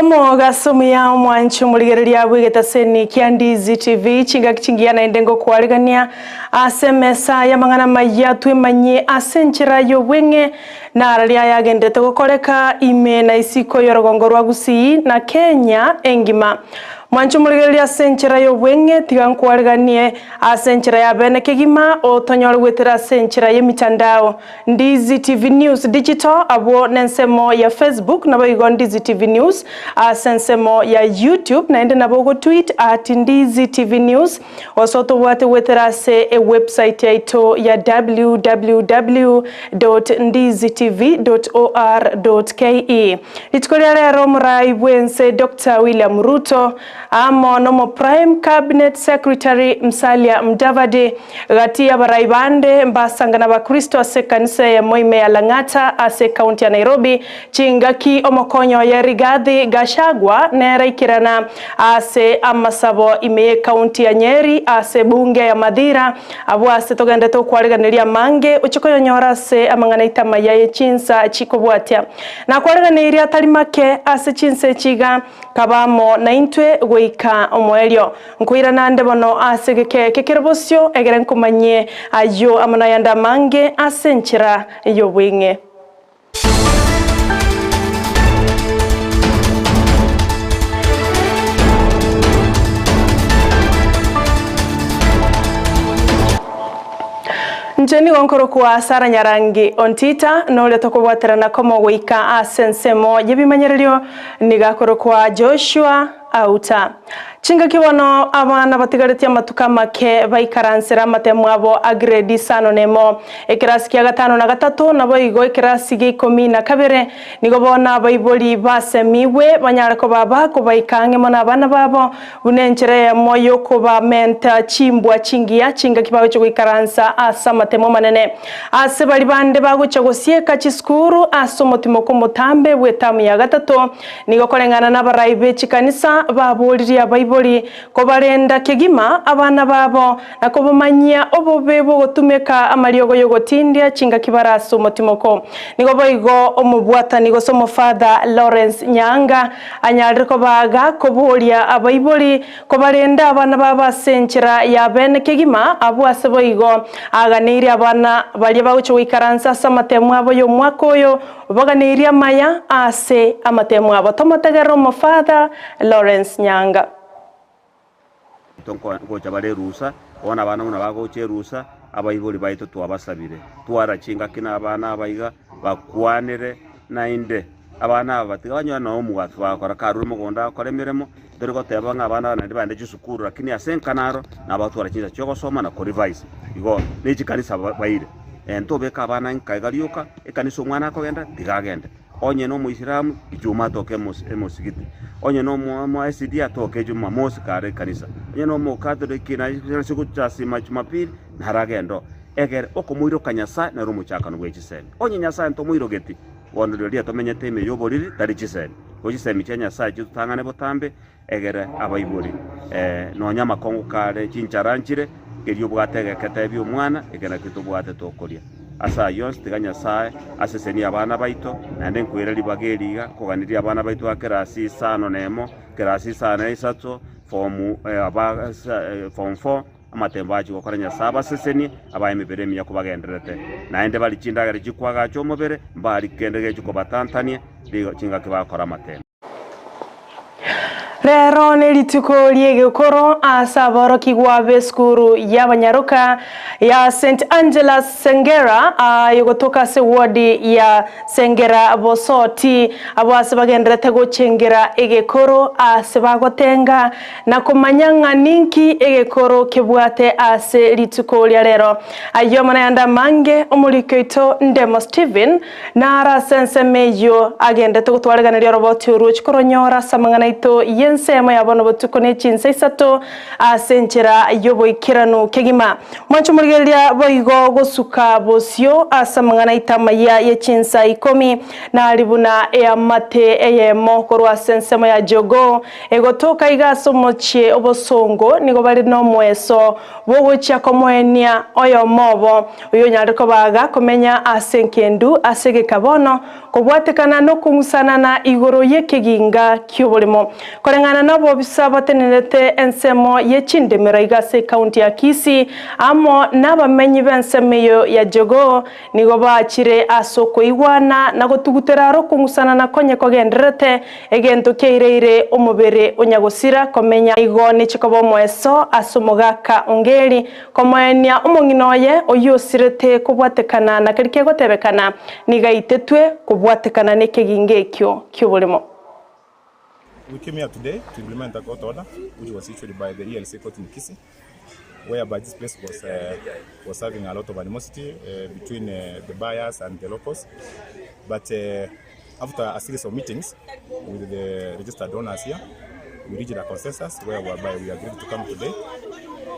Komo gasumi ya mwancho muligereria bwigetaseni kia Ndizi TV chinga kichingia na endengo kwaligania asemesa ya mangana maya twemanye asenchera yo wenge na araria yagendete gukoreka ime na isiko yorogongo rwa Gusii na Kenya engima. Mwancho muligereria asenchera yo wenge tiga kwaliganie asenchera ya bene kegima otonyora gwetera asenchera ye mitandao. Ndizi TV News Digital abo nensemo ya Facebook na bayigo Ndizi TV News sensemo ya YouTube na ende nabo tweet @Ndizi TV News osoto wate wetera se website yaito ya www.ndizitv.or.ke. Itikolia lero murai bwense Dr. William Ruto nomo Prime Cabinet Secretary Musalia Mudavadi gati ya baraibande mbasangana ba Kristo ase kanisa ya Moime ya Lang'ata ase county ya Nairobi chingaki omokonyo ya Rigathi Gachagua nera ikirana ase amasabo ime county ya Nyeri ase bunge ya Mathira abo ase togende to kwariganiria mange uchokoyo nyora ase amangana itama ya Chinsa chikobwatia na kwariganiria talimake ase Chinsa chiga kabamo na intwe goika omwelio nkuira nande bono ase kekerebosyo egere nkumanye ayo amana yanda mange asenchira yo bwinge. Njeni gonkoro kwa Sara Nyarangi Ontita nole tokobwaterana komo goika asensemo yebimanyererio nigakoro kwa Joshua Auta. Chinga kibono abana batigaretia matuka make baikaransera matemwabo agredi sano nemo ekirasi kia gatano na gatatu nabo igo ekirasi gi 12 nigo bona baiboli basemiwe banyarako baba ko baikange mona abana babo bunenjere moyo ko ba menta chimbwa chingia chinga kibawe cyo ikaransa asa matemo manene ase bali bande bagucagosie kachiskuru aso motimo ko mutambe bwetamu ya gatatu nigo kolengana na baraibe chikanisa baboliria baiboli ko barenda kegima abana babo nako bamanya obobebo gotumeka amariogo yogotindia chinga kibaraso motimoko nigo boigo omubwata nigo somo Father Lawrence Nyanga anyariko baga ko bolia abaiboli ko barenda abana baba senchera ya bene kegima abo aseboigo aganiri abana bali bawucho ikaransa samatemu abo yo mwakoyo baganiri amaya ase amatemu abo tomotegero mo Father Lawrence Nyanga tonko chabale rusa ona bana muna bagoche rusa abayiboli baito twabasabire twarachinga kina abana abayiga bakwanire nainde abana batiganya no omugatu bakora karuru mugonda koremeremo dore goteba ngabana nandi bande gisukuru lakini asenkanaro nabatwarachinza cyo gosoma na ko revise igo neji kanisa bayire entobeka abana nkaigalioka ekanisa umwana akogenda tigagende onye no muisiramu ijuma toke musigiti onye no mu SCD atoke juma mosi kare kanisa onye no mu katoliki na sikucha sima Jumapili nharagendo egere okomuiro kanyasa na rumu chakano gwechisene onye nyasa ento muiro geti wondo lia tomenyete ime yoboriri tari chisene gochisemi chenya sa jutangane botambe egere abaibori no nyama kongo kare chincharanchire gerio bwatege ketebi umwana egena kitubwate tokoria asa yons tiganya sae aseseni abana baito nande nkwera libageriga koganiria abana baito akerasi sano nemo kerasi sana isato form 4 amatembaji gokoranya saba seseni abayemebere ya kubagenderete naende bali chindagere jikwaga cyo mobere mbali kendege cyo batantanie ligo chinga kibakora matemba. Rero nelituko liege ukoro asaboro kigwabe skuru ya banyaruka ya St. Angela Sengera yogotoka se wodi ya Sengera bosoti abo asebagendrete gochengera egekoro asebagotenga na kumanyanga ninki egekoro kebwate ase lituko lya rero ayo manayanda mange omulikeito Ndemo Steven na ara sense meyo agendete gutwaleganira roboti uruch koronyora samangana ito ensemo yabono botukone Chinsa isato asenchera yoboikirano kegima mwancho murigeria boigo gosuka bosio asamangana itamaya ye Chinsa Ikomi na alibuna eyamate eyemo korwa sensemo ya jogo egotoka igasomochie obosongo nigo bali no mweso bogocha komoenia oyo mobo uyo nyariko baga komenya asenkendu asege kabono kobwatekana no kumusana na igoro yekeginga kyubolimo korengana nabo bisaba tenelete ensemo ye Chindemera igase county ya Kisii amo nabamenyi bensemeyo ya jogo nigo bachire asoko igwana na gotuguteraro kumusana na konye kogenderete egento keireire omubere onyagosira komenya igoni chikobo mweso asomogaka ongeri komoenia omonginoye oyosirete kubwatekana na kerike gotebekana nigaitetwe kubwatekana nekegingekyo kyubolimo. We came here today to implement a court order which was issued by the ELC court in Kisii, whereby this place was having a lot of animosity between the buyers and the locals. But after a series of meetings with the registered owners here, we reached a consensus whereby we agreed to come today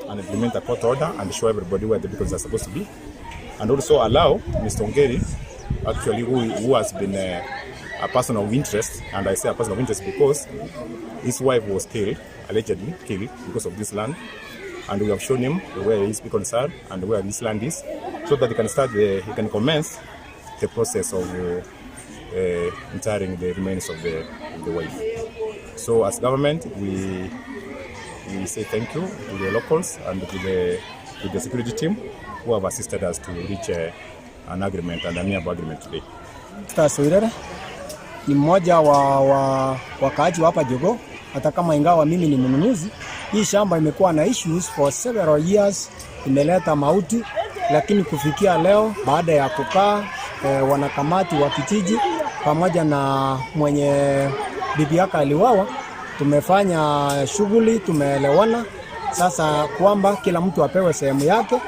and implement a court order and show everybody where the vehicles are supposed to be, and also allow Mr. Ongeri, actually who has been a person of interest, and I say a person of interest because his wife was killed, allegedly killed because of this land, and we have shown him where he is concerned and where this land is, so that he can commence the process of interring the remains of the wife. So as government, we say thank you to the locals and to the security team who have assisted us to reach an agreement and a nearby agreement today. Soirere ni mmoja wa wakaaji wa hapa Jogo, hata kama ingawa mimi ni mnunuzi. Hii shamba imekuwa na issues for several years, imeleta mauti, lakini kufikia leo baada ya kukaa wanakamati wa kijiji pamoja na mwenye bibi yake aliwawa, tumefanya shughuli, tumeelewana sasa kwamba kila mtu apewe sehemu yake,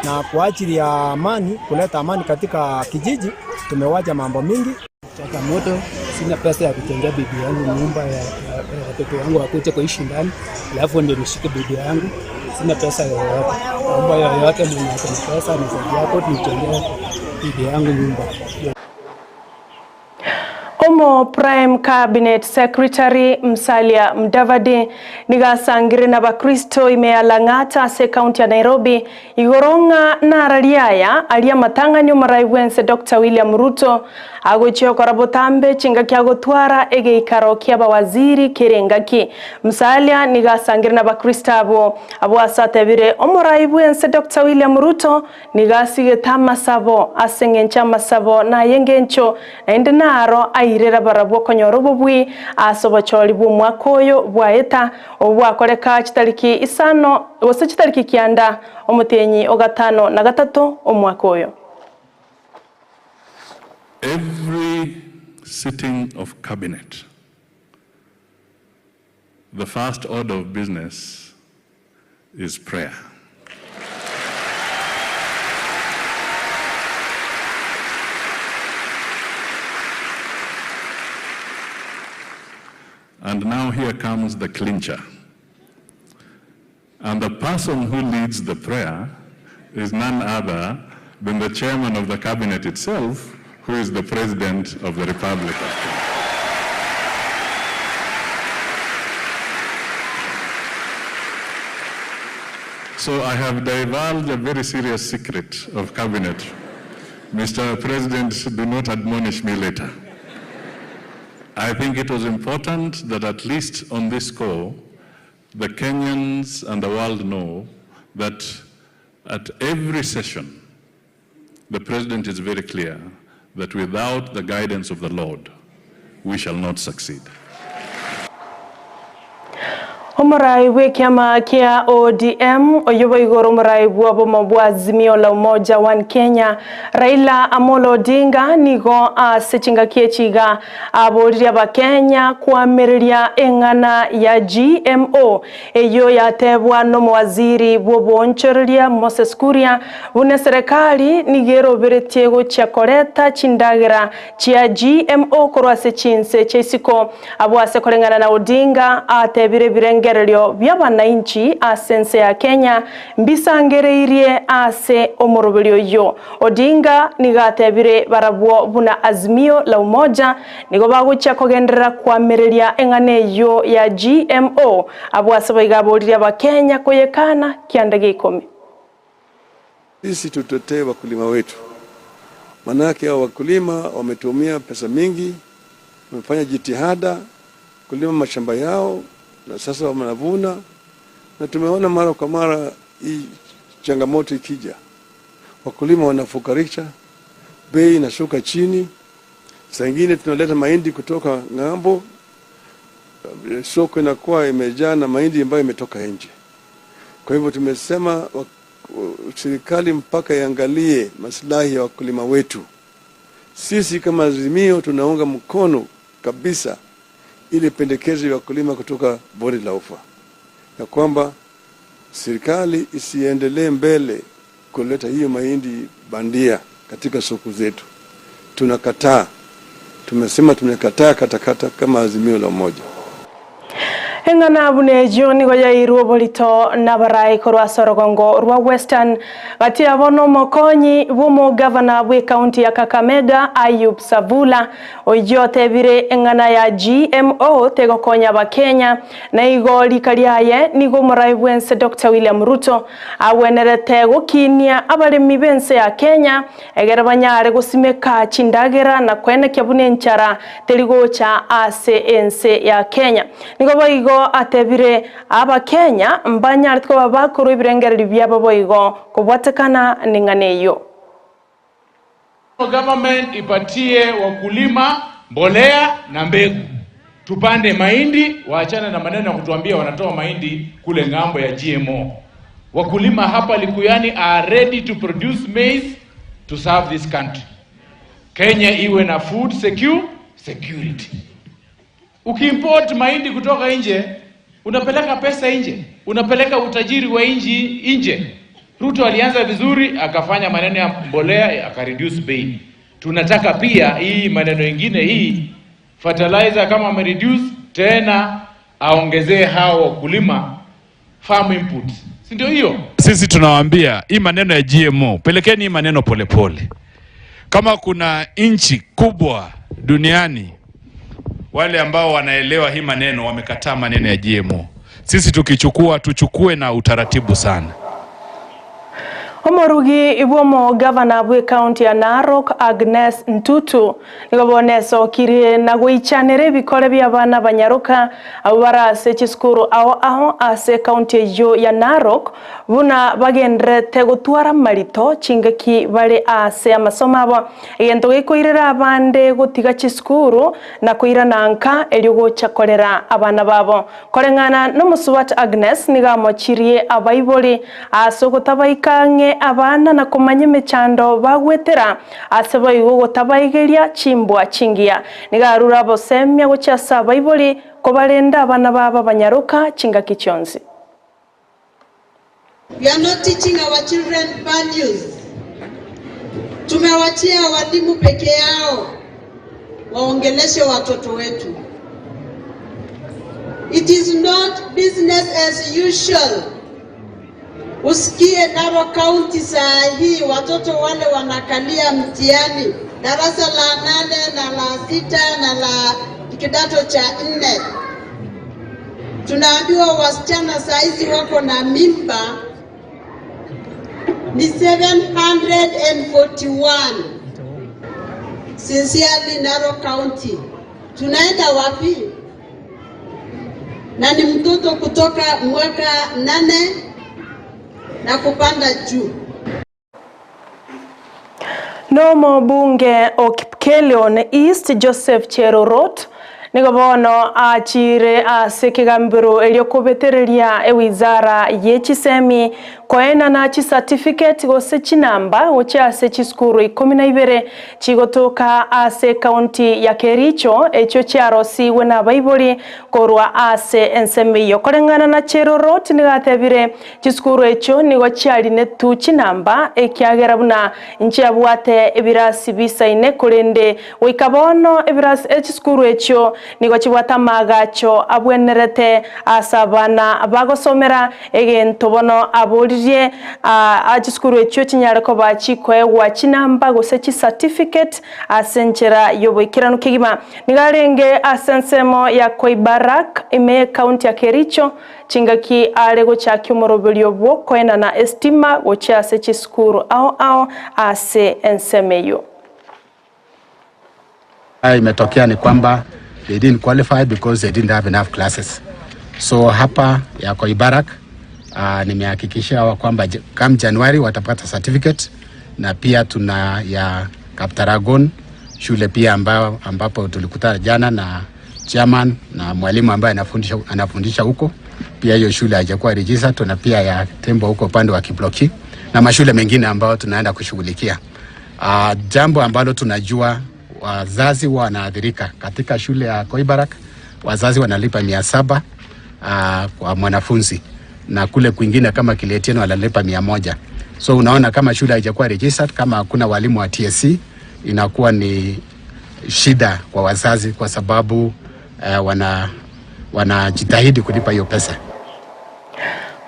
na kwa ajili ya amani, kuleta amani katika kijiji tumewaja mambo mingi. Changamoto, sina pesa ya kutengea bibi yangu nyumba ya watoto wangu wakuje kuishi ndani, alafu ndio nishike bibi yangu. Sina pesa yoyote. Mambo yoyote mwenye pesa ni sababu yako nitengea bibi yangu nyumba. Omo Prime Cabinet Secretary Musalia Mudavadi nigasangire na bakristo imealangata se county ya Nairobi igoronga na rariaya alia matangani omaraiwense Dr. William Ruto agochio korabotambe chinga kya gotwara ege ikaro kya bawaziri kirengaki. Musalia nigasangire na bakristo abo asatebire omaraiwense Dr. William Ruto nigasige tamasabo asengencha masabo na yengencho na ende naro irera barabwo konyoro bubwi asobochori bumwakoyo bwaeta obwakoreka chitariki isano wose chitariki kianda omutenyi ogatano na gatatu omwakoyo. Every sitting of cabinet, the first order of business is prayer. And now here comes the clincher. And the person who leads the prayer is none other than the chairman of the cabinet itself, who is the president of the Republic of Kenya. So I have divulged a very serious secret of cabinet. Mr. President, do not admonish me later. I think it was important that at least on this score, the Kenyans and the world know that at every session, the President is very clear that without the guidance of the Lord, we shall not succeed. Umurai we kiama kia ODM oyobo igoro umurai bwabo mabwa Azimio la Umoja One Kenya Raila Amolo Odinga nigo sechinga kiechiga aboriria ba Kenya kwamiriria engana ya GMO eyo yatebwa no mwaziri bwobonchoreria Moses Kuria bune serikali nigero beretie gocha koreta chindagira chia GMO korwase Chinsa cheisiko abwase korengana na Odinga atebire birengerero by'abananchi asense ya Kenya mbisangereirie ase omoroberio yo Odinga nigatebire barabwo buna Azimio la Umoja nigo bagucha kogenderera kwamereria engane yo ya GMO abwase baigaboriria ba Kenya koyekana kiandage Ikomi. Sisi tutetee wakulima wetu, manake hao wakulima wametumia pesa mingi, wamefanya jitihada kulima mashamba yao na sasa wanavuna, na tumeona mara kwa mara hii changamoto ikija, wakulima wanafukarisha, bei inashuka chini. Saa nyingine tunaleta mahindi kutoka ng'ambo, soko inakuwa imejaa na mahindi ambayo imetoka nje. Kwa hivyo tumesema serikali mpaka iangalie maslahi ya wakulima wetu. Sisi kama Azimio tunaunga mkono kabisa ile pendekezo ya wakulima kutoka bonde la ufa, ya kwamba serikali isiendelee mbele kuleta hiyo mahindi bandia katika soko zetu. Tunakataa, tumesema tunakataa katakata kama Azimio la Umoja. Engana abune joni goya iruo bolito nabarai korwa sorogongo rwa Western gati abono mokonyi bumo governor bwe county ya Kakamega Ayub Savula oyote bire engana ya GMO tego konya ba Kenya na igoli kaliaye nigo murai bwense Dr. William Ruto awenerete gokinia abalemi bense ya Kenya egera banyare gusimeka chindagera na kwene kyabune nchara terigocha ase ense ya Kenya nigo boigo atebire aba Kenya mbanya tko babakuru ibirengereri byabo boigo kubwatekana ninganeyo. Government ipatie wakulima mbolea na mbegu, tupande mahindi, waachane na maneno ya kutuambia wanatoa mahindi kule ngambo ya GMO. Wakulima hapa Likuyani are ready to produce maize to serve this country. Kenya iwe na food security. Ukiimport mahindi kutoka nje, unapeleka pesa nje, unapeleka utajiri wa nje. Ruto alianza vizuri, akafanya maneno ya mbolea, akareduce bei. Tunataka pia hii maneno mengine hii fertilizer kama amereduce tena aongezee hao wakulima farm inputs. Si ndio hiyo? Sisi tunawaambia hii maneno ya GMO, pelekeni hii maneno polepole. Kama kuna nchi kubwa duniani wale ambao wanaelewa hii maneno wamekataa maneno ya GMO. Sisi tuchukue na utaratibu sana. Omorugi ibomo governor bwe county ya Narok Agnes Ntutu nigoboneso kiri na goichanere bikore by'abana banyaruka abara se chiskuru aho ase county yo ya Narok buna bagendrete gutwara marito chingeki bale ase amasomo abo egento gikoirera abande gotiga chiskuru na kuira nanka elyo gochakorera abana babo korengana no Musubat Agnes nigamochirie abaiboli aso gotabaikange abana na kumanya mechando bagwetera asaba igo tabaigeria chimbwa chingia nigarura bosemya gochasa baiboli kobalenda abana baba banyaruka chinga kichonzi. We are not teaching our children values. Tumewachia walimu peke yao waongeleshe watoto wetu. It is not business as usual. Usikie Narok County saa hii watoto wale wanakalia mtihani darasa la 8 na la 6 na la kidato cha 4. Tunaambiwa wasichana saa hizi wako na mimba ni 741. Sincerely Narok County, tunaenda wapi? Na ni mtoto kutoka mwaka 8 na kupanda juu. Nomo bunge o Kipkelion East Joseph Cherorot Nigo bono achire ase kigambiro elio kubetereria ewizara yechisemi koena na chi certificate gose chinamba oche ase chiskuru 12 chigotoka ase county ya Kericho echo chiarosi wena baibuli korwa ase ensemeyo korengana na cheroro tinigatebire chiskuru echo nigo chiari ne tu chinamba ekiagera buna nchiabwate ebirasi bisaine kurende wikabono ebirasi chiskuru echo nigo chibwata magacho abwenerete asabana bagosomera egento bono aburirie achiskuru echo chinyare ko bachikoewa chinamba gose chi certificate asenchera yoboikirano kigima nigarenge asensemo ya Koibarak ime county ya Kericho chingaki arego chakyo morobelio bwo koena na estima goche ase chiskuru ao ase ensemeyo. Imetokea ni kwamba they didn't qualify because they didn't have enough classes. So hapa ya Koibarak nimehakikishia kwamba come January watapata certificate, na pia tuna ya Kaptaragon shule pia ambapo tulikutana jana na chairman na mwalimu ambaye anafundisha huko. Pia hiyo shule haijakuwa registered. Tuna pia ya Tembo huko upande wa Kibloki na mashule mengine ambayo tunaenda kushughulikia. Jambo ambalo tunajua wazazi wanaathirika katika shule ya Koibarak, wazazi wanalipa 700 kwa mwanafunzi, na kule kwingine kama Kiletieno wanalipa 100. So unaona kama shule haijakuwa registered, kama hakuna walimu wa TSC, inakuwa ni shida kwa wazazi kwa sababu wanajitahidi kulipa hiyo pesa.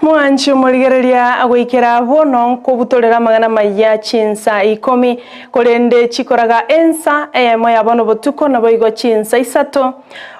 Mwanchu murigereria agwikira bono kubutorera magana maya Chinsa Ikomi korende chikoraga ensa moya bono botuko na boigo Chinsa isato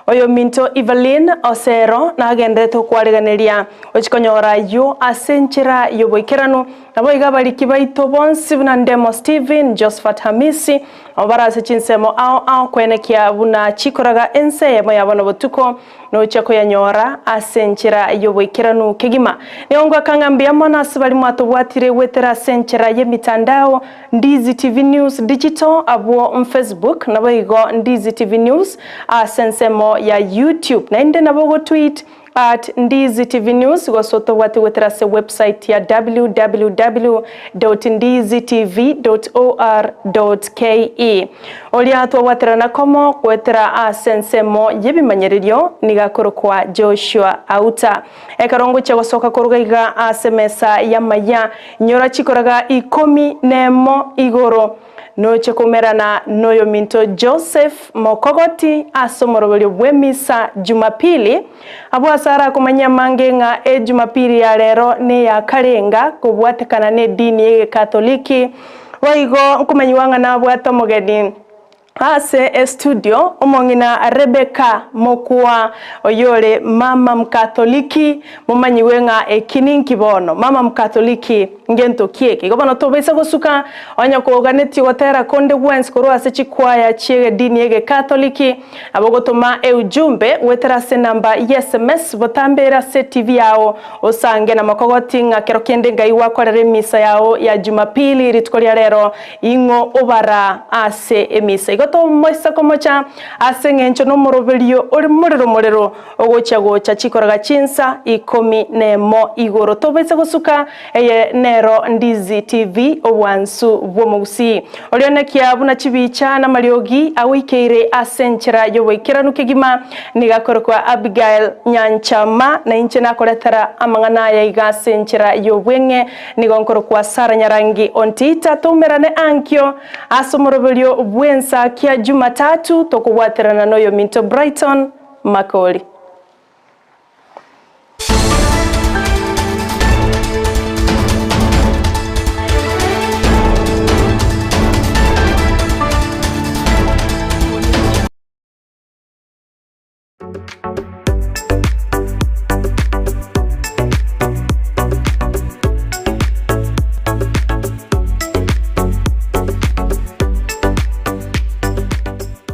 oyo minto Evelyn Osero na agendeto kwariganeria ochikonyora yo asenchera yo boikirano na boiga bariki baito bonsi buna Ndemo Steven Josephat Hamisi obarase chinsemo ao kwenekia buna chikoraga ense moya bono botuko no chako ya nyora asenchera yo boikirano kigima neongwa kangambia mona sibali mwatobwatire wetera senchera ye mitandao Ndizi TV News Digital abo Facebook na boigo Ndizi TV News asensemo ya YouTube na inde na bogo tweet at Ndizi TV News gosoto wati weterase website ya www.ndizitv.or.ke oliato waterana komo kwetera asensemo yebimanyererio nigakoro kwa Joshua Auta ekarongo chagosoka korugaiga asemesa ya maya nyora chikoraga Ikomi nemo igoro noche kumerana noyo minto Joseph Mokogoti asomorobelio bwemisa Jumapili abo asara kumanya mangenga Jumapili ya lero ne ya karenga kubwatekana ne dini ye Katoliki waigo kumenyiwanga na bwata mogeni ase studio umongina Rebecca Mokua oyole mama mkatoliki mumanyiwenga ekininki bono mama mkatoliki ngento kieke gobono tobesa gosuka onya koganeti gotera konde wens korwa ase chikwaya chiege dini yege katoliki abogotoma ujumbe weterase namba SMS botambera se TV yao osange na makogoti ngakero kende ngaiwa korere misa yao ya Jumapili ritkolia lero ingo obara ase emisa goto moisa komocha asengencho no morobelio ori morero ogocha chikoraga Chinsa Ikomi nemo igoro tobese gosuka eye nero Ndizi TV obwansu bwomugusii olione kia buna chibicha na mariogi awikeire asenchera yoboikirano kigima nigakorwa Abigail Nyanchama na inche nakoletera amangana ya igasenchera yobwenge nigonkorwa Sara Nyarangi Ontita tumerane ankyo asomorobelio bwensa kia Jumatatu tokubwaterana noyo minto Brighton Makoli.